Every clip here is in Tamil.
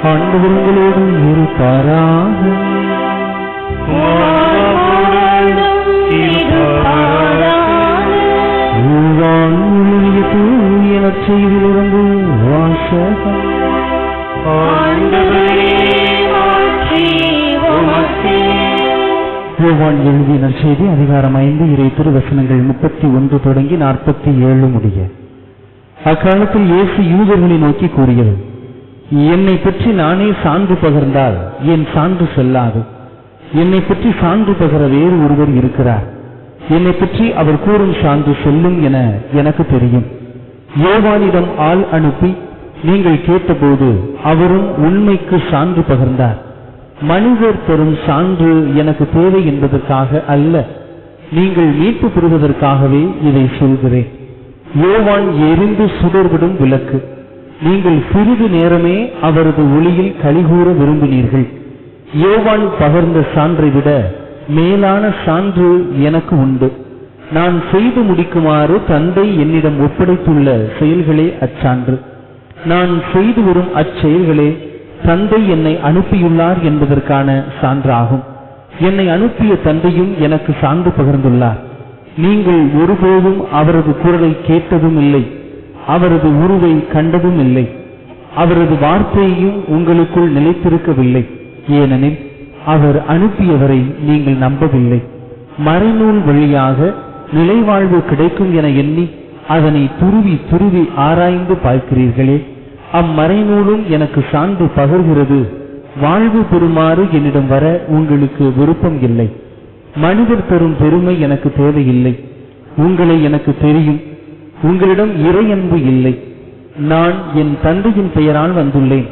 ஆண்டவர் உங்களோடு இருப்பாராக. செய்திலிருந்து வாசகம். யோவான் எழுதிய நற்செய்தி அதிகாரம் 5 இறை திருவசனங்கள் 31 தொடங்கி 47 முடிய. அக்காலத்தில் இயேசு யூதர்களை நோக்கி கூறியது: என்னை பற்றி நானே சான்று பகர்ந்தால் என் சான்று செல்லாது. என்னை பற்றி சான்று பகர வேறு ஒருவர் இருக்கிறார். என்னை பற்றி அவர் கூறும் சான்று செல்லும் என எனக்கு தெரியும். யோவானிடம் ஆள் அனுப்பி நீங்கள் கேட்டபோது அவரும் உண்மைக்கு சான்று பகர்ந்தார். மனிதர் தரும் சான்று எனக்கு தேவை என்பதற்காக அல்ல, நீங்கள் மீட்பு பெறுவதற்காகவே இதை சொல்கிறேன். யோவான் எரிந்து சுடர்விடும் விளக்கு. நீங்கள் சிறிது நேரமே அவரது ஒளியில் களிகூற விரும்பினீர்கள். யோவான் பகர்ந்த சான்றை விட மேலான சான்று எனக்கு உண்டு. நான் செய்து முடிக்குமாறு தந்தை என்னிடம் ஒப்படைத்துள்ள செயல்களே அச்சான்று. நான் செய்து வரும் அச்செயல்களே தந்தை என்னை அனுப்பியுள்ளார் என்பதற்கான சான்றாகும். என்னை அனுப்பிய தந்தையும் எனக்கு சான்று பகர்ந்துள்ளார். நீங்கள் ஒருபோதும் அவரது குரலை கேட்டதும் இல்லை, அவரது உருவை கண்டதும் இல்லை, அவரது வார்த்தையையும் உங்களுக்குள் நிலைத்திருக்கவில்லை. ஏனெனில் அவர் அனுப்பியவரை நீங்கள் நம்பவில்லை. மறைநூல் வழியாக நிலைவாழ்வு கிடைக்கும் என எண்ணி அதனை துருவி துருவி ஆராய்ந்து பார்க்கிறீர்களே. அம்மறைநூலும் எனக்கு சான்று பகர்கிறது. வாழ்வு பெறுமாறு என்னிடம் வர உங்களுக்கு விருப்பம் இல்லை. மனிதர் தரும் பெருமை எனக்கு தேவையில்லை. உங்களை எனக்கு தெரியும். உங்களிடம் இறை அன்பு இல்லை. நான் என் தந்தையின் பெயரால் வந்துள்ளேன்,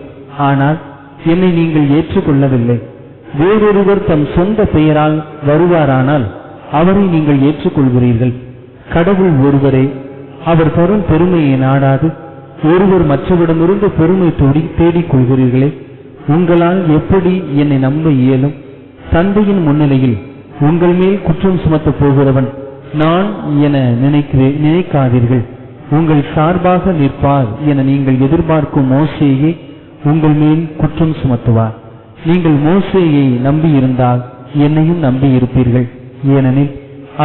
ஆனால் என்னை நீங்கள் ஏற்றுக்கொள்ளவில்லை. வேறொருவர் தம் சொந்த பெயரால் வருவாரானால் அவரை நீங்கள் ஏற்றுக்கொள்கிறீர்கள். கடவுள் ஒருவரே. அவர் தரும் பெருமையை நாடாது ஒருவர் மற்றவரிடமிருந்து பெருமை தேடிக் கொள்கிறீர்களே. உங்களால் எப்படி என்னை நம்ப இயலும்? தந்தையின் முன்னிலையில் உங்கள் மேல் குற்றம் சுமத்தப் போகிறவன் நான் என நினைக்காதீர்கள். உங்கள் சார்பாக நிற்பார் என நீங்கள் எதிர்பார்க்கும் மோசேயை உங்கள் மேல் குற்றம் சுமத்துவார். நீங்கள் மோசேயை நம்பியிருந்தால் என்னையும் நம்பி இருப்பீர்கள். ஏனெனில்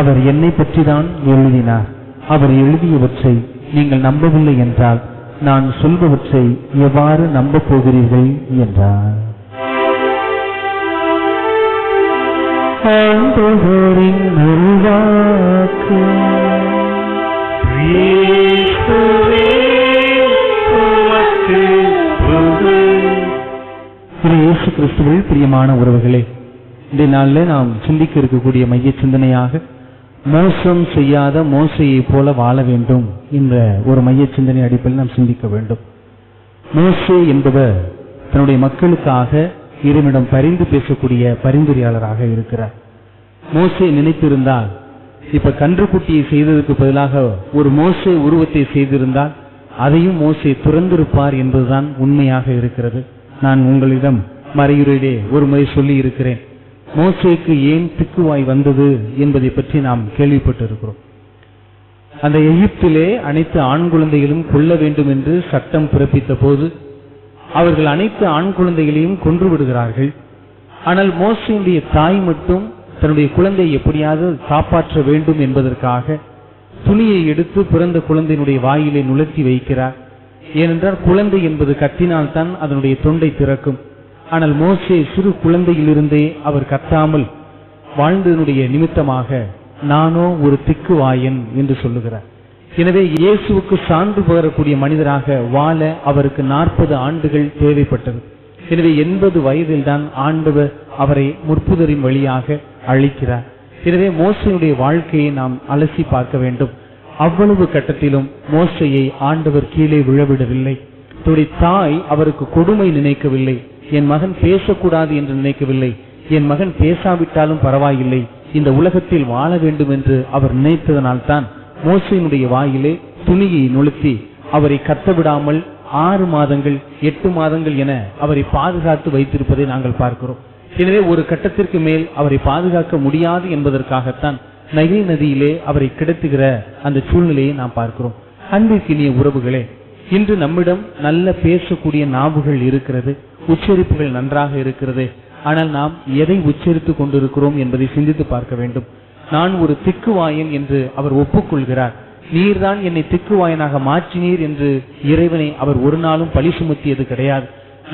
அவர் என்னை பற்றி தான் எழுதினார். அவர் எழுதியவற்றை நீங்கள் நம்பவில்லை என்றால் நான் சொல்பவற்றை எவ்வாறு நம்பப் போகிறீர்கள் என்றார். ஆண்டவரின் அருள்வாக்கு. இயேசு கிறிஸ்துவில் பிரியமான உறவுகளே, இந்த நாளில் நாம் சிந்திக்க இருக்கக்கூடிய மைய சிந்தனையாக மோசம் செய்யாத மோசையை போல வாழ வேண்டும் என்ற ஒரு மைய சிந்தனை அடிப்படையில் நாம் சிந்திக்க வேண்டும். மோசே என்பவர் தன்னுடைய மக்களுக்காக இறைவனிடம் பரிந்து பேசக்கூடிய பரிந்துரையாளராக இருக்கிறார். மோசே நினைத்திருந்தால் இப்ப கன்றுக்குட்டியை செய்ததற்கு பதிலாக ஒரு மோசே உருவத்தை செய்திருந்தால் அதையும் மோசே துறந்திருப்பார் என்பதுதான் உண்மையாக இருக்கிறது. நான் உங்களிடம் மறையுரையிலே ஒரு முறை சொல்லி இருக்கிறேன். மோசேக்கு ஏன் திக்குவாய் வந்தது என்பதை பற்றி நாம் கேள்விப்பட்டிருக்கிறோம். அந்த எகிப்திலே அனைத்து ஆண் குழந்தைகளும் கொல்ல வேண்டும் என்று சட்டம் பிறப்பித்த போது அவர்கள் அனைத்து ஆண் குழந்தைகளையும் கொன்று விடுகிறார்கள். ஆனால் மோசேயுடைய தாய் மட்டும் தன்னுடைய குழந்தையை எப்படியாவது காப்பாற்ற வேண்டும் என்பதற்காக துணியை எடுத்து பிறந்த குழந்தையினுடைய வாயிலை நுழைத்தி வைக்கிறார். ஏனென்றால் குழந்தை என்பது கத்தினால் தான் அதனுடைய தொண்டை திறக்கும். ஆனால் மோசே சிறு குழந்தையிலிருந்தே அவர் கத்தாமல் வாழ்ந்ததனுடைய நிமித்தமாக நானோ ஒரு திக்குவாயன் என்று சொல்லுகிறார். எனவே இயேசுவுக்கு சான்று பகரக்கூடிய மனிதராக வாழ அவருக்கு 40 ஆண்டுகள் தேவைப்பட்டது. எனவே 80 வயதில் தான் ஆண்டவர் அவரை முற்புதரின் வழியாக அழைக்கிறார். எனவே மோசையுடைய வாழ்க்கையை நாம் அலசி பார்க்க வேண்டும். அவ்வளவு கட்டத்திலும் மோசையை ஆண்டவர் கீழே விழவிடவில்லை. தன்னுடைய தாய் அவருக்கு கொடுமை நினைக்கவில்லை. என் மகன் பேசக்கூடாது என்று நினைக்கவில்லை. என் மகன் பேசாவிட்டாலும் பரவாயில்லை, இந்த உலகத்தில் வாழ வேண்டும் என்று அவர் நினைத்ததனால் தான் மோசையினுடைய வாயிலே துணியை நுழைத்தி அவரை கத்தவிடாமல் 6 மாதங்கள் 8 மாதங்கள் என அவரை பாதுகாத்து வைத்திருப்பதை நாங்கள் பார்க்கிறோம். எனவே ஒரு கட்டத்திற்கு மேல் அவரை பாதுகாக்க முடியாது என்பதற்காகத்தான் நைல் நதியிலே அவரை கிடத்துகிற அந்த சூழ்நிலையை நாம் பார்க்கிறோம். அன்பிற்கினிய உறவுகளே, இன்று நம்மிடம் நல்ல பேசக்கூடிய நாவுகள் இருக்கிறது. உச்சரிப்புகள் நன்றாக இருக்கிறது. ஆனால் நாம் எதை உச்சரித்துக் கொண்டிருக்கிறோம் என்பதை சிந்தித்து பார்க்க வேண்டும். நான் ஒரு திக்குவாயன் என்று அவர் ஒப்புக்கொள்கிறார். நீர்தான் என்னை திக்குவாயனாக மாற்றினீர் என்று இறைவனை அவர் ஒரு நாளும் பழி சுமத்தியது கிடையாது.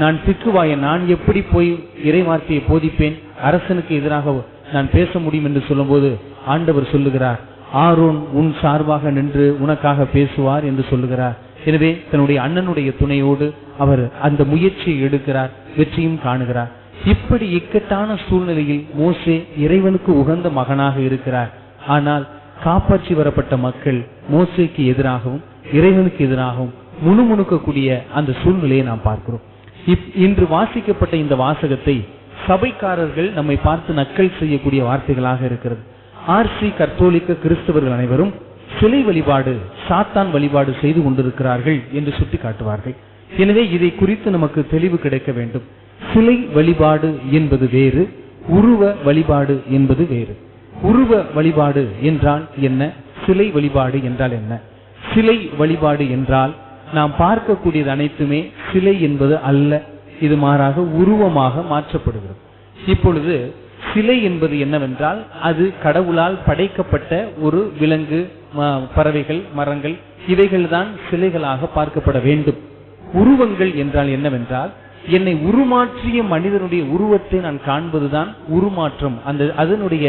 நான் திக்குவாயன், நான் எப்படி போய் இறைவார்த்தையை போதிப்பேன், அரசனுக்கு எதிராக நான் பேச முடியும் என்று சொல்லும்போது ஆண்டவர் சொல்லுகிறார், ஆரோன் உன் சார்பாக நின்று உனக்காக பேசுவார் என்று சொல்லுகிறார். எனவே தன்னுடைய அண்ணனுடைய துணையோடு அவர் அந்த முயற்சியை எடுக்கிறார், வெற்றியும் காணுகிறார். இப்படி இக்கட்டான சூழ்நிலையில் மோசே இறைவனுக்கு உகந்த மகனாக இருக்கிறார். ஆனால் காப்பாற்றி வரப்பட்ட மக்கள் மோசேக்கு எதிராகவும் இறைவனுக்கு எதிராகவும் முணுமுணுக்கக்கூடிய அந்த சூழ்நிலையை நாம் பார்க்கிறோம். இன்று வாசிக்கப்பட்ட இந்த வாசகத்தை சபைக்காரர்கள் நம்மை பார்த்து நக்கல் செய்யக்கூடிய வார்த்தைகளாக இருக்கிறது. ஆர்சி கத்தோலிக்க கிறிஸ்தவர்கள் அனைவரும் சிலை வழிபாடு, சாத்தான் வழிபாடு செய்து கொண்டிருக்கிறார்கள் என்று சுட்டி காட்டுவார்கள். எனவே இதை குறித்து நமக்கு தெளிவு கிடைக்க வேண்டும். சிலை வழிபாடு என்பது வேறு, உருவ வழிபாடு என்பது வேறு. உருவ வழிபாடு என்றால் என்ன? சிலை வழிபாடு என்றால் என்ன? சிலை வழிபாடு என்றால் நாம் பார்க்கக்கூடியது அனைத்துமே சிலை என்பது அல்ல, இது மாறாக உருவமாக மாற்றப்படுகிறது. இப்பொழுது சிலை என்பது என்னவென்றால் அது கடவுளால் படைக்கப்பட்ட ஒரு விலங்கு, பறவைகள், மரங்கள், இவைகள் தான் சிலைகளாக பார்க்கப்பட வேண்டும். உருவங்கள் என்றால் என்னவென்றால் என்னை உருமாற்றிய மனிதனுடைய உருவத்தை நான் காண்பதுதான் உருமாற்றம். அதனுடைய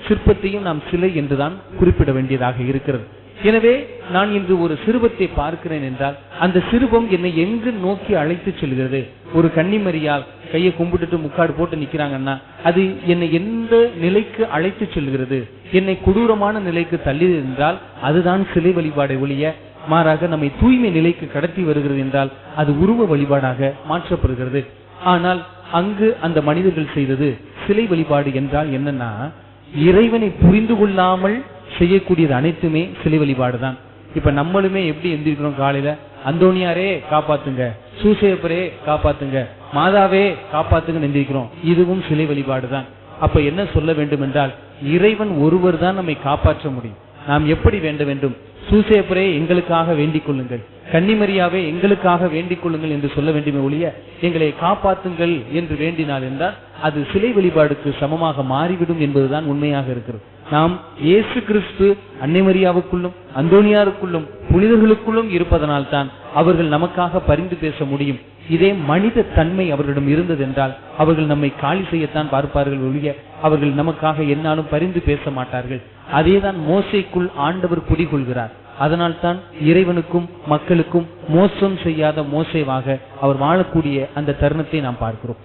சிற்பத்தையும் நாம் சிலை என்றுதான் குறிப்பிட வேண்டியதாக இருக்கிறது. எனவே நான் இன்று ஒரு சிறுவத்தை பார்க்கிறேன் என்றால் அந்த சிறுவம் என்னை எங்கு நோக்கி அழைத்து செல்கிறது? ஒரு கன்னிமரியால் கையை கும்பிட்டுட்டு முக்காடு போட்டு நிக்கிறாங்கன்னா அது என்னை எந்த நிலைக்கு அழைத்து செல்கிறது? என்னை கொடூரமான நிலைக்கு தள்ளி என்றால் அதுதான் சிலை வழிபாடை ஒழிய மாறாக நம்மை தூய்மை நிலைக்கு கடத்தி வருகிறது என்றால் அது உருவ வழிபாடாக மாற்றப்படுகிறது. ஆனால் அங்கு அந்த மனிதர்கள் செய்தது சிலை வழிபாடு என்றால் என்னன்னா, இறைவனை புரிந்து கொள்ளாமல் செய்யக்கூடியது அனைத்துமே சிலை வழிபாடுதான். இப்ப நம்மளுமே எப்படி எந்திரிக்கிறோம்? காலையில அந்தோனியாரே காப்பாத்துங்க, சூசேப்பரே காப்பாத்துங்க, மாதாவே காப்பாத்துங்க எந்திரிக்கிறோம். இதுவும் சிலை வழிபாடுதான். அப்ப என்ன சொல்ல வேண்டும் என்றால் இறைவன் ஒருவர் தான் நம்மை காப்பாற்ற முடியும். நாம் எப்படி வேண்ட வேண்டும்? சூசேப்பரே எங்களுக்காக வேண்டிக் கொள்ளுங்கள், கன்னிமரியாவே எங்களுக்காக வேண்டிக் கொள்ளுங்கள் என்று சொல்ல வேண்டுமே ஒழிய எங்களை காப்பாற்றுங்கள் என்று வேண்டினால் என்றால் அது சிலை வழிபாடுக்கு சமமாக மாறிவிடும் என்பதுதான் உண்மையாக இருக்கிறது. நாம் இயேசு கிறிஸ்து அன்னை மரியாவுக்குள்ளும் அந்தோனியாருக்குள்ளும் புனிதர்களுக்குள்ளும் இருப்பதனால் தான் அவர்கள் நமக்காக பரிந்து பேச முடியும். இதே மனித தன்மை அவர்களிடம் இருந்தது என்றால் அவர்கள் நம்மை காலி செய்யத்தான் பார்ப்பார்கள் ஒழிய அவர்கள் நமக்காக என்னாலும் பரிந்து பேச மாட்டார்கள். அதேதான் மோசேக்குள் ஆண்டவர் குடிகொள்கிறார். அதனால் தான் இறைவனுக்கும் மக்களுக்கும் மோசம் செய்யாத மோசேவாக அவர் வாழக்கூடிய அந்த தருணத்தை நாம் பார்க்கிறோம்.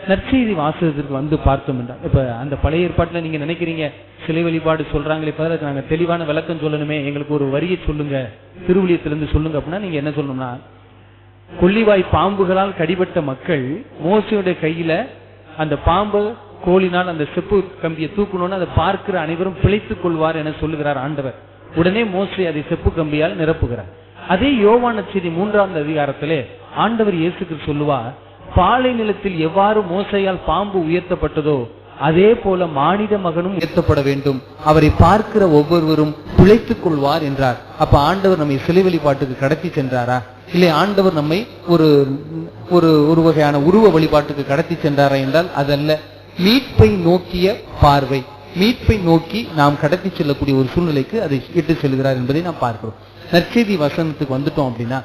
நற்செய்தி வாசகத்திற்கு வந்து பார்த்தோம் என்றால் இப்ப அந்த பழைய ஏற்பாட்டுல நீங்க நினைக்கிறீங்க சிலை வழிபாடு சொல்றாங்களே, நாங்க தெளிவான விளக்கம் சொல்லணுமே, எங்களுக்கு ஒரு வரியை சொல்லுங்க, திருவிழியத்திலிருந்து சொல்லுங்க அப்படின்னா நீங்க என்ன சொல்லணும்னா, கொள்ளிவாய் பாம்புகளால் கடிபட்ட மக்கள் மோசையுடைய கையில அந்த பாம்பு கோலினால் அந்த செப்பு கம்பியை தூக்கணும்னு அதை பார்க்கிற அனைவரும் பிழைத்துக் கொள்வார் என சொல்லுகிறார் ஆண்டவர். உடனே மோசே அதை செப்பு கம்பியால் நிரப்புகிறார். அதே யோவான் நற்செய்தி 3ஆம் அதிகாரத்திலே ஆண்டவர் இயேசுக்கு சொல்லுவார், பாலை நிலத்தில் எவ்வாறு மோசையால் பாம்பு உயர்த்தப்பட்டதோ அதே போல மானிட மகனும் உயர்த்தப்பட வேண்டும், அவரை பார்க்கிற ஒவ்வொருவரும் பிழைத்துக் கொள்வார் என்றார். அப்ப ஆண்டவர் நம்மை சிலை வழிபாட்டுக்கு கடத்தி சென்றாரா? இல்லை ஆண்டவர் நம்மை ஒரு வகையான உருவ வழிபாட்டுக்கு கடத்தி சென்றாரா என்றால் அதல்ல. மீட்பை நோக்கிய பார்வை, மீட்பை நோக்கி நாம் கடத்தி செல்லக்கூடிய ஒரு சூழ்நிலைக்கு அதை இட்டு செல்கிறார் என்பதை நாம் பார்க்கிறோம். நற்செய்தி வசனத்துக்கு வந்துட்டோம் அப்படின்னா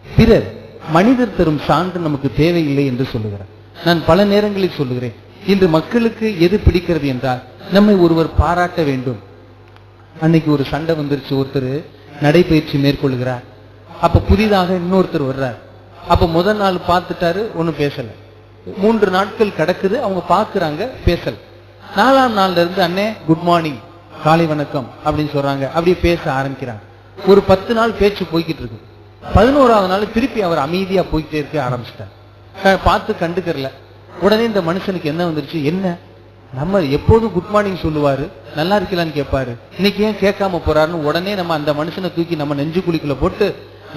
பிறர் மனிதர் தரும் சான்று நமக்கு தேவையில்லை என்று சொல்லுகிறார். நான் பல நேரங்களில் சொல்லுகிறேன், இன்று மக்களுக்கு எது பிடிக்கிறது என்றால் நம்மை ஒருவர் பாராட்ட வேண்டும். அன்னைக்கு ஒரு சண்டை வந்துருச்சு, ஒருத்தர் நடைபயிற்சி மேற்கொள்கிறார். அப்ப புதிதாக இன்னொருத்தர் வர்றார். அப்ப முதல் நாள் பார்த்துட்டாரு, ஒன்னும் பேசல. 3 நாட்கள் கிடக்குது, அவங்க பாக்குறாங்க, பேசல. 4ஆம் நாள்ல இருந்து அண்ணே குட் மார்னிங், காலை வணக்கம் அப்படின்னு சொல்றாங்க, அப்படியே பேச ஆரம்பிக்கிறாங்க. ஒரு 10 நாள் பேச்சு போய்கிட்டு இருக்கு. 11ஆவது நாள் திருப்பி அவர் அமைதியா போய்கிட்டே இருக்க ஆரம்பிச்சிட்டார். பார்த்து கண்டுக்கறல. உடனே இந்த மனுஷனுக்கு என்ன வந்துருச்சு, என்ன நம்ம எப்போதும் குட் மார்னிங் சொல்லுவாரு, நல்லா இருக்கலான்னு கேட்பாரு, இன்னைக்கு ஏன் கேட்காம போறாருன்னு உடனே நம்ம அந்த மனுஷனை தூக்கி நம்ம நெஞ்சு குழிக்குள்ள போட்டு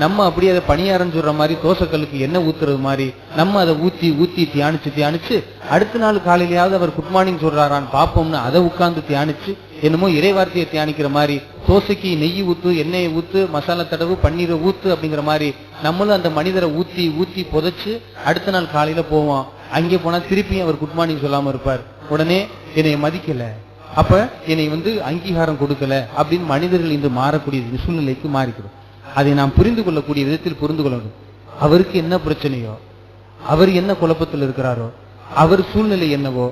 நம்ம அப்படியே அதை பணியாரம் சொல்ற மாதிரி தோசைக்கல்லுக்கு என்ன ஊத்துறது மாதிரி நம்ம அதை ஊத்தி ஊத்தி தியானிச்சு அடுத்த நாள் காலையிலேயாவது அவர் குட் மார்னிங் சொல்றாரான்னு பாப்போம்னு அதை உட்கார்ந்து தியானிச்சு என்னமோ இறை வார்த்தையை தியானிக்கிற மாதிரி தோசைக்கு நெய் ஊத்து, எண்ணெயை ஊத்து, மசாலா தடவு, பன்னீரை ஊத்து அப்படிங்கிற மாதிரி நம்மளும் அந்த மனிதரை ஊத்தி ஊத்தி புதைச்சு அடுத்த நாள் காலையில போவோம். அங்கே போனா திருப்பியும் அவர் குட் மார்னிங் சொல்லாம இருப்பார். உடனே என்னை மதிக்கல, அப்ப என்னை அங்கீகாரம் கொடுக்கல அப்படின்னு மனிதர்கள் இன்று மாறக்கூடிய சூழ்நிலைக்கு மாறிக்கிறோம். அதை நாம் புரிந்து கொள்ளக்கூடிய விதத்தில் புரிந்து கொள்ளணும். அவருக்கு என்ன பிரச்சனையோ, அவர் என்ன குழப்பத்தில் இருக்கிறாரோ, அவர் சூழ்நிலை என்னவோ,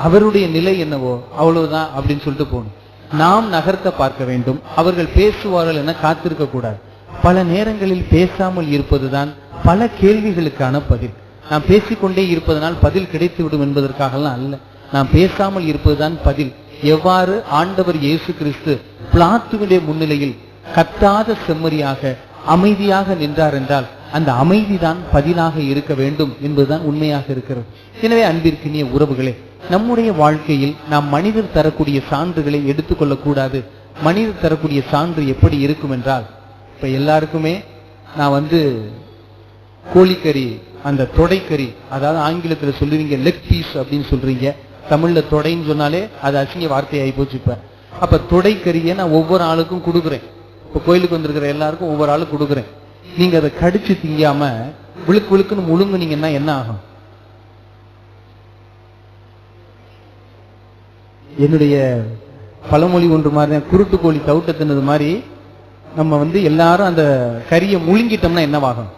அவருடைய நிலை என்னவோ, அவ்வளவுதான் அப்படின்னு சொல்லிட்டு போகணும். நாம் நகர்த்த பார்க்க வேண்டும். அவர்கள் பேசுவார்கள் என காத்திருக்க கூடாது. பல நேரங்களில் பேசாமல் இருப்பதுதான் பல கேள்விகளுக்கான பதில். நாம் பேசிக்கொண்டே இருப்பதனால் பதில் கிடைத்துவிடும் என்பதற்காகலாம் அல்ல. நாம் பேசாமல் இருப்பதுதான் பதில். எவ்வாறு ஆண்டவர் இயேசு கிறிஸ்து பிலாத்துவினுடைய முன்னிலையில் கத்தாத செம்மறியாக அமைதியாக நின்றார் என்றால் அந்த அமைதிதான் பதிலாக இருக்க வேண்டும் என்பதுதான் உண்மையாக இருக்கிறது. எனவே அன்பிற்கினிய உறவுகளே, நம்முடைய வாழ்க்கையில் நாம் மனிதர் தரக்கூடிய சான்றுகளை எடுத்துக்கொள்ளக் கூடாது. மனிதர் தரக்கூடிய சான்று எப்படி இருக்கும் என்றால், இப்ப எல்லாருக்குமே நான் கோழிக்கறி, அந்த தொடைக்கறி, அதாவது ஆங்கிலத்தில் சொல்லுவீங்க லெக் பீஸ் அப்படின்னு சொல்றீங்க, தமிழ்ல தொடைன்னு சொன்னாலே அது அசிங்க வார்த்தை ஆகி போச்சு. அப்ப தொடைக்கறியை நான் ஒவ்வொரு ஆளுக்கும் கொடுக்குறேன். இப்ப கோயிலுக்கு வந்திருக்கிற எல்லாருக்கும் ஒவ்வொரு ஆளுக்கு கொடுக்குறேன். நீங்க அதை கடிச்சு திங்காம விழுக்கு விழுக்குன்னு முழுங்குனீங்கன்னா என்ன ஆகும்? என்னுடைய பழமொழி ஒன்று மாதிரி, குருட்டு கோழி தவிட்ட தின்னது மாதிரி நம்ம எல்லாரும் அந்த கறியை முழுங்கிட்டோம்னா என்னவாகும்?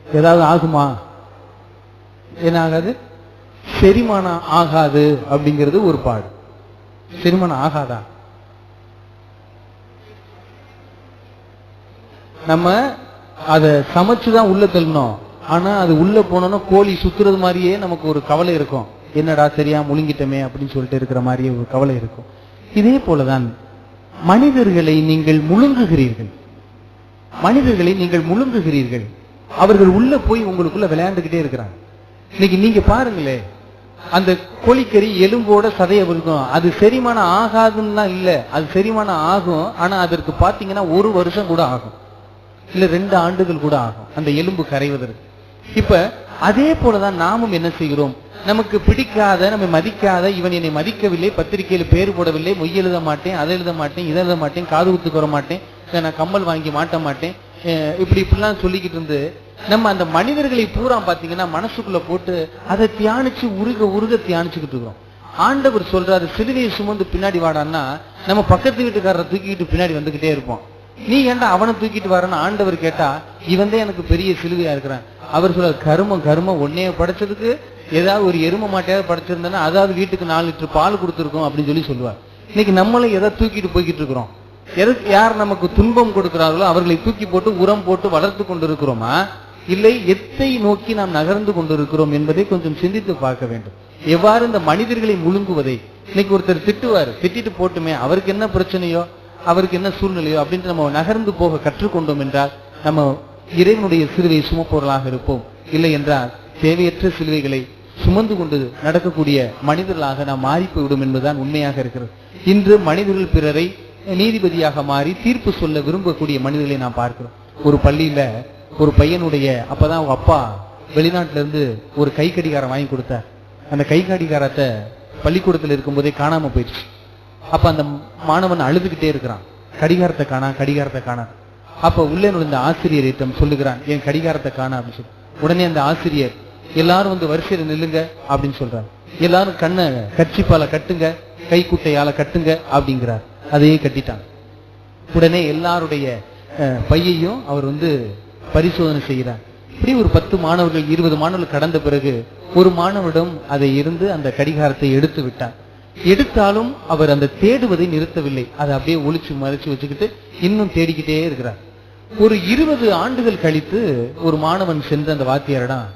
ஏதாவது ஆகுமா? என்ன ஆகாது? செரிமானம் ஆகாது அப்படிங்கிறது ஒரு பாடு. செரிமானம் ஆகாதா? நம்ம அதை சமைச்சுதான் உள்ள தள்ளணும். ஆனா அது உள்ள போனோம்னா கோழி சுத்துறது மாதிரியே நமக்கு ஒரு கவலை இருக்கும். என்னடா சரியா முழுங்கிட்டமே அப்படின்னு சொல்லிட்டு இருக்கிற மாதிரியே ஒரு கவலை இருக்கும். இதே போலதான் மனிதர்களை நீங்கள் முழுங்குகிறீர்கள். மனிதர்களை நீங்கள் முழுங்குகிறீர்கள். அவர்கள் உள்ள போய் உங்களுக்குள்ள விளையாண்டுகிட்டே இருக்கிறாங்க. இன்னைக்கு நீங்க பாருங்களே, அந்த கோழிக்கறி எலும்போட சதைய இருக்கும். அது செரிமானம் ஆகாதுன்னா இல்ல, அது செரிமானம் ஆகும். ஆனா அதற்கு பாத்தீங்கன்னா 1 வருஷம் கூட ஆகும், இல்ல 2 ஆண்டுகள் கூட ஆகும் அந்த எலும்பு கரைவதற்கு. இப்ப அதே போலதான் நாமும் என்ன செய்கிறோம்? நமக்கு பிடிக்காத, நம்ம மதிக்காத, இவன் என்னை மதிக்கவில்லை, பத்திரிகையில் பேர் போடவில்லை, மொய் எழுத மாட்டேன், அதை எழுத மாட்டேன், இதை எழுத மாட்டேன், காது குத்துக்கு வர மாட்டேன், நான் கம்மல் வாங்கி மாட்ட மாட்டேன், இப்படிலாம் சொல்லிக்கிட்டு இருந்து நம்ம அந்த மனிதர்களை பூரா பாத்தீங்கன்னா மனசுக்குள்ள போட்டு அதை தியானிச்சு உருக உருக தியானிச்சுக்கிட்டு இருக்கிறோம். ஆண்டவர் சொல்றாரு, சிலுவையை சுமந்து பின்னாடி வாடான்னா நம்ம பக்கத்து வீட்டுக்காரரை தூக்கிக்கிட்டு பின்னாடி வந்துகிட்டே இருப்போம். நீ ஏன்டா அவனை தூக்கிட்டு வரன்னு ஆண்டவர் கேட்டா, இவன் தான் எனக்கு பெரிய சிலுவையா இருக்கிறான். அவர் சொல்ற, கருமம் கருமம், ஒன்னைய படைச்சதுக்கு ஏதாவது ஒரு எரும மாட்டையாவது படைச்சிருந்தா அதாவது வீட்டுக்கு 4 லிட்டர் பால் கொடுத்துருக்கோம் அப்படின்னு சொல்லுவார். இன்னைக்கு நம்மளும் எதை தூக்கிட்டு போய்கிட்டு இருக்கிறோம்? யார் நமக்கு துன்பம் கொடுக்கிறார்களோ அவர்களை தூக்கி போட்டு உரம் போட்டு வளர்த்து கொண்டிருக்கிறோமா, இல்லை எத்தை நோக்கி நாம் நகர்ந்து கொண்டிருக்கிறோம் என்பதை கொஞ்சம் சிந்தித்து பார்க்க வேண்டும். எவ்வாறு இந்த மனிதர்களை முழுங்குவதை, இன்னைக்கு ஒருத்தர் திட்டுவார், திட்டிட்டு போட்டுமே, அவருக்கு என்ன பிரச்சனையோ, அவருக்கு என்ன சூழ்நிலையோ அப்படின்ட்டு நம்ம நகர்ந்து போக கற்றுக்கொண்டோம் என்றால் நம்ம இறைவனுடைய சிலுவை சுமப்பொருளாக இருப்போம். இல்லை என்றால் தேவையற்ற சிலுவைகளை சுமந்து கொண்டு நடக்கக்கூடிய மனிதர்களாக நாம் மாறி போய்விடும் என்பதுதான் உண்மையாக இருக்கிறது. இன்று மனிதர்கள் பிறரை நீதிபதியாக மாறி தீர்ப்பு சொல்ல விரும்பக்கூடிய மனிதர்களை நாம் பார்க்கிறோம். ஒரு பள்ளியில ஒரு பையனுடைய அப்பதான் அவங்க அப்பா வெளிநாட்டுல இருந்து ஒரு கை கடிகாரம் வாங்கி கொடுத்தார். அந்த கை கடிகாரத்தை பள்ளிக்கூடத்தில் இருக்கும்போதே காணாம போயிடுச்சு. அப்ப அந்த மாணவன் அழுதுகிட்டே இருக்கிறான், கடிகாரத்தை காணா, கடிகாரத்தை காணா. அப்ப உள்ளே நுழைந்த ஆசிரியரிடம் சொல்லுகிறான், என் கடிகாரத்தை காணா அப்படின்னு சொல்லி. உடனே அந்த ஆசிரியர், எல்லாரும் வரிசையில நில்லுங்க அப்படின்னு சொல்றாரு. எல்லாரும் கண்ணை கர்ச்சிப்பால கட்டுங்க, கைக்குட்டையால கட்டுங்க அப்படிங்கிறார். அதையே கட்டிட்டாங்க. உடனே எல்லாருடைய பையையும் அவர் பரிசோதனை செய்கிறார். இப்படி ஒரு 10 மாணவர்கள் 20 மாணவர்கள் கடந்த பிறகு ஒரு மாணவரிடம் அதை இருந்து அந்த கடிகாரத்தை எடுத்து விட்டார். எடுத்தாலும் அவர் அந்த தேடுவதை நிறுத்தவில்லை. அதை அப்படியே ஒளிச்சு மறைச்சு வச்சுக்கிட்டு இன்னும் தேடிக்கிட்டே இருக்கிறார். ஒரு 20 ஆண்டுகள் கழித்து ஒரு மாணவன் சென்று அந்த வாத்தியாரிடம்,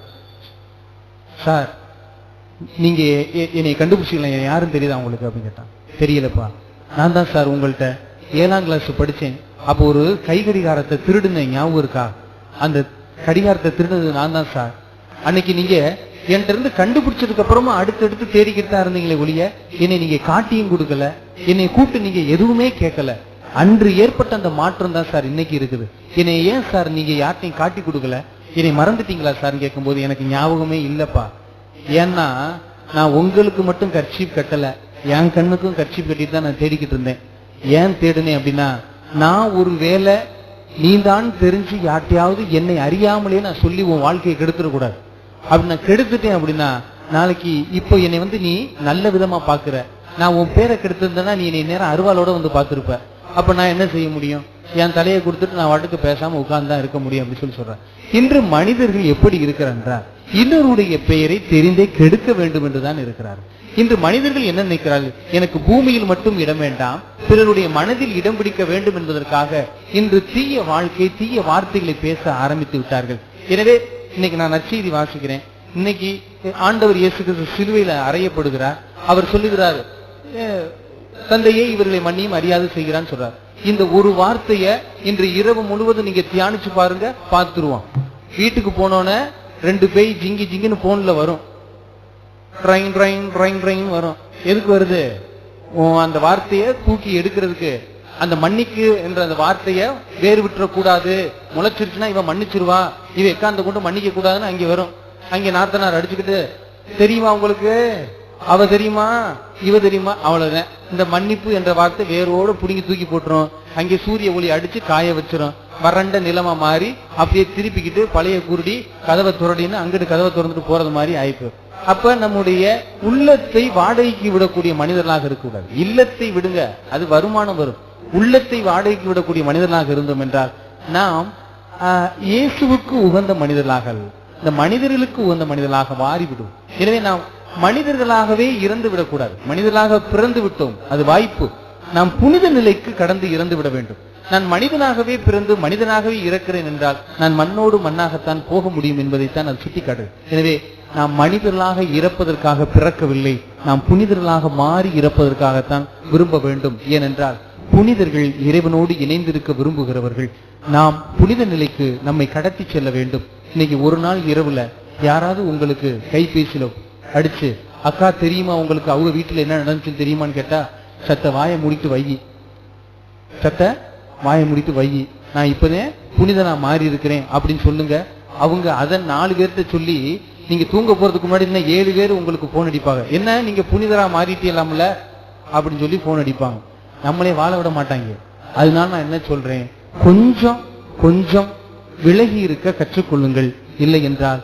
சார் நீங்க என்னை கண்டுபிடிச்சிக்கலாம், யாரும் தெரியுதா உங்களுக்கு அப்படின்னு கேட்டான். தெரியலப்பா. நான் தான் சார் உங்கள்கிட்ட 7ஆம் கிளாஸ் படிச்சேன், அப்போ ஒரு கை கடிகாரத்தை திருடுனேன், ஞாபகம் இருக்கா? அந்த கடிகாரத்தை திருடுனது நான் தான் சார். அன்னைக்கு நீங்க என்கிட்ட இருந்து கண்டுபிடிச்சதுக்கு அப்புறமா அடுத்தடுத்து தேடிக்கிட்டு தான் இருந்தீங்களே ஒழிய என்னை நீங்க காட்டியும் கொடுக்கல, என்னை கூப்பிட்டு நீங்க எதுவுமே கேட்கல. அன்று ஏற்பட்ட அந்த மாற்றம் தான் சார் இன்னைக்கு இருக்குது. என்னை ஏன் சார் நீங்க யார்ட்டையும் காட்டி கொடுக்கல, என்னை மறந்துட்டீங்களா சார் கேட்கும்போது எனக்கு ஞாபகமே இல்லப்பா. ஏன்னா நான் உங்களுக்கு மட்டும் கர்ச்சீப் கட்டல, என் கண்ணுக்கும் கர்ச்சீப் கட்டிட்டு தான் நான் தேடிக்கிட்டு இருந்தேன். ஏன் தேடுனேன் அப்படின்னா, நான் ஒரு வேலை நீ தான் தெரிஞ்சு யார்ட்டையாவது என்னை அறியாமலே நான் சொல்லி உன் வாழ்க்கையை கெடுத்துடக்கூடாது. அப்படி நான் கெடுத்துட்டேன் அப்படின்னா நாளைக்கு இப்போ என்னை வந்து நீ நல்ல விதமா பாக்குற, நான் உன் பேரை கெடுத்திருந்தேன்னா நீ என்னை நேரம் அருவாளோட வந்து பார்த்திருப்ப. அப்ப நான் என்ன செய்ய முடியும்? என் தலையை கொடுத்துட்டு நான் வாட்டுக்கு பேசாம உட்கார்ந்துதான் இருக்க முடியும் அப்படின்னு சொல்றேன். இன்று மனிதர்கள் எப்படி இருக்கிறார்? இன்னொருடைய பெயரை தெரிந்தே கெடுக்க வேண்டும் என்றுதான் இருக்கிறார். இன்று மனிதர்கள் என்ன நினைக்கிறார்கள்? எனக்கு பூமியில் மட்டும் இடம் வேண்டாம், பிறருடைய மனதில் இடம் பிடிக்க வேண்டும் என்பதற்காக இன்று தீய வாழ்க்கை, தீய வார்த்தைகளை பேச ஆரம்பித்து விட்டார்கள். எனவே இன்னைக்கு நான் நற்செய்தி வாசிக்கிறேன். இன்னைக்கு ஆண்டவர் இயேசு கிறிஸ்து சிலுவையில அறையப்படுகிறார். அவர் சொல்லுகிறார், தந்தையே இவர்களை மன்னியும் அறியாது செய்கிறான்னு சொல்றார். இந்த ஒரு வார்த்தைய இன்று இரவு முழுவதும் நீங்க தியானிச்சு பாருங்க, பார்த்துருவோம். வீட்டுக்கு போனோன்னு 2 பேய் ஜிங்கி ஜிங்கின்னு போன்ல வரும், ட்ரைன் ட்ரைன் ட்ரைன் ட்ரைன் வரும். எதுக்கு வருது? அந்த வார்த்தைய தூக்கி எடுக்கிறதுக்கு. அந்த மன்னிக்கு என்ற அந்த வார்த்தைய வேறு விட்டுற கூடாது, முளைச்சிருச்சுன்னா இவன் மன்னிச்சிருவா, இவ எக்காந்த கொண்டு மன்னிக்க கூடாதுன்னு அங்கே வரும். அங்கே நாத்தனார் அடிச்சுக்கிட்டு, தெரியுமா உங்களுக்கு, அவ தெரியுமா, இவ தெரியுமா, அவ்வளவுதான். இந்த மன்னிப்பு என்ற வார்த்தை வேரோடு புடுங்கி தூக்கி போட்டுரும். அங்கே சூரிய ஒளி அடிச்சு காய வச்சிரும். வறண்ட நிலமா மாறி அப்படியே திருப்பிக்கிட்டு பழைய குருடி கதவை துரடின்னு அங்கிட்டு கதவை திறந்துட்டு போறது மாதிரி ஆயிப்போம். அப்ப நம்முடைய உள்ளத்தை வாடகைக்கு விடக்கூடிய மனிதர்களாக இருக்கக்கூடாது. இல்லத்தை விடுங்க, அது வருமானம் வரும். உள்ளத்தை வாடகைக்கு விடக்கூடிய மனிதர்களாக இருந்தோம் என்றால் நாம் இயேசுவுக்கு உகந்த மனிதர்களாக, இந்த மனிதர்களுக்கு உகந்த மனிதர்களாக மாறிவிடும். எனவே நாம் மனிதர்களாகவே இறந்து விடக்கூடாது. மனிதர்களாக பிறந்து விட்டோம், அது வாய்ப்பு. நாம் புனித நிலைக்கு கடந்து இறந்து விட வேண்டும். நான் மனிதனாகவே பிறந்து மனிதனாகவே இறக்கிறேன் என்றால் நான் மண்ணோடு மண்ணாகத்தான் போக முடியும் என்பதைத்தான் அது சுட்டிக்காட்டு. எனவே நாம் மனிதர்களாக இறப்பதற்காக பிறக்கவில்லை, நாம் புனிதர்களாக மாறி இறப்பதற்காகத்தான் விரும்ப வேண்டும். ஏனென்றால் புனிதர்கள் இறைவனோடு இணைந்திருக்க விரும்புகிறவர்கள். நாம் புனித நிலைக்கு நம்மை கடத்தி செல்ல வேண்டும். இன்னைக்கு ஒரு நாள் இரவுல யாராவது உங்களுக்கு கைபேசியில அடிச்சு, அக்கா தெரியுமா உங்களுக்கு அவங்க வீட்டுல என்ன நடந்துச்சுன்னு தெரியுமான்னு கேட்டா, சத்த வாயை மூடிட்டு வை, சத்த வாயை மூடிட்டு வை, நான் இப்பதான் புனிதனா மாறி இருக்கிறேன் அப்படின்னு சொல்லுங்க. அவங்க அதை 4 பேர்கிட்ட சொல்லி நீங்க தூங்க போறதுக்கு முன்னாடி இன்னும் 7 பேர் உங்களுக்கு போன் அடிப்பாங்க. என்ன நீங்க புனிதரா மாறிட்டீங்களாம்ல அப்படின்னு சொல்லி போன் அடிப்பாங்க. நம்மளே வாழ விட மாட்டாங்க. அதனால நான் என்ன சொல்றேன், கொஞ்சம் கொஞ்சம் விலகி இருக்க கற்றுக்கொள்ளுங்கள். இல்லை என்றால்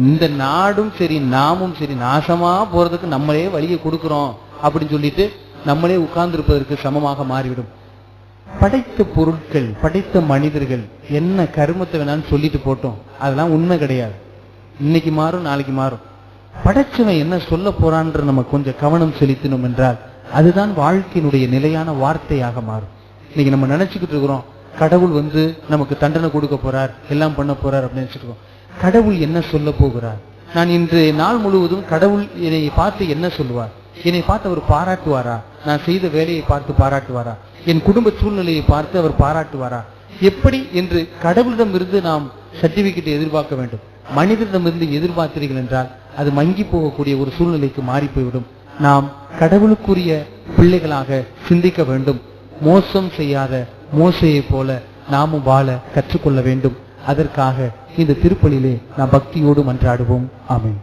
இந்த நாடும் சரி நாமும் சரி நாசமா போறதுக்கு நம்மளே வழியை கொடுக்கிறோம் அப்படின்னு சொல்லிட்டு நம்மளே உட்கார்ந்து இருப்பதற்கு சமமாக மாறிவிடும். படைத்த பொருட்கள், படைத்த மனிதர்கள் என்ன கருமத்தை வேணான்னு சொல்லிட்டு போட்டோம், அதெல்லாம் உண்மை கிடையாது. இன்னைக்கு மாறும், நாளைக்கு மாறும். படைச்சவன் என்ன சொல்ல போறான்ற நம்ம கொஞ்சம் கவனம் செலுத்தினோம் என்றால் அதுதான் வாழ்க்கையினுடைய நிலையான வார்த்தையாக மாறும். இன்னைக்கு நம்ம நினைச்சுக்கிட்டு இருக்கிறோம் கடவுள் வந்து நமக்கு தண்டனை கொடுக்க போறார், எல்லாம் பண்ண போறார் அப்படின்னு நினைச்சிருக்கோம். கடவுள் என்ன சொல்ல போகிறார்? நான் இன்று நாள் முழுவதும் கடவுள் என்னை பார்த்து என்ன சொல்லுவார்? என்னை பார்த்து அவர் பாராட்டுவாரா? நான் செய்த வேலையை பார்த்து பாராட்டுவாரா? என் குடும்ப சூழ்நிலையை பார்த்து அவர் பாராட்டுவாரா? எப்படி என்று கடவுளிடமிருந்து நாம் சர்டிபிகேட் எதிர்பார்க்க வேண்டும். மனிதரிடமிருந்து எதிர்பார்த்தீர்கள் என்றால் அது மங்கி போகக்கூடிய ஒரு சூழ்நிலைக்கு மாறி போய்விடும். நாம் கடவுளுக்குரிய பிள்ளைகளாக சிந்திக்க வேண்டும். மோசம் செய்யாத மோசையை போல நாமும் வாழ கற்றுக்கொள்ள வேண்டும். அதற்காக இந்த திருப்பலியிலே நாம் பக்தியோடு மன்றாடுவோம். ஆமென்.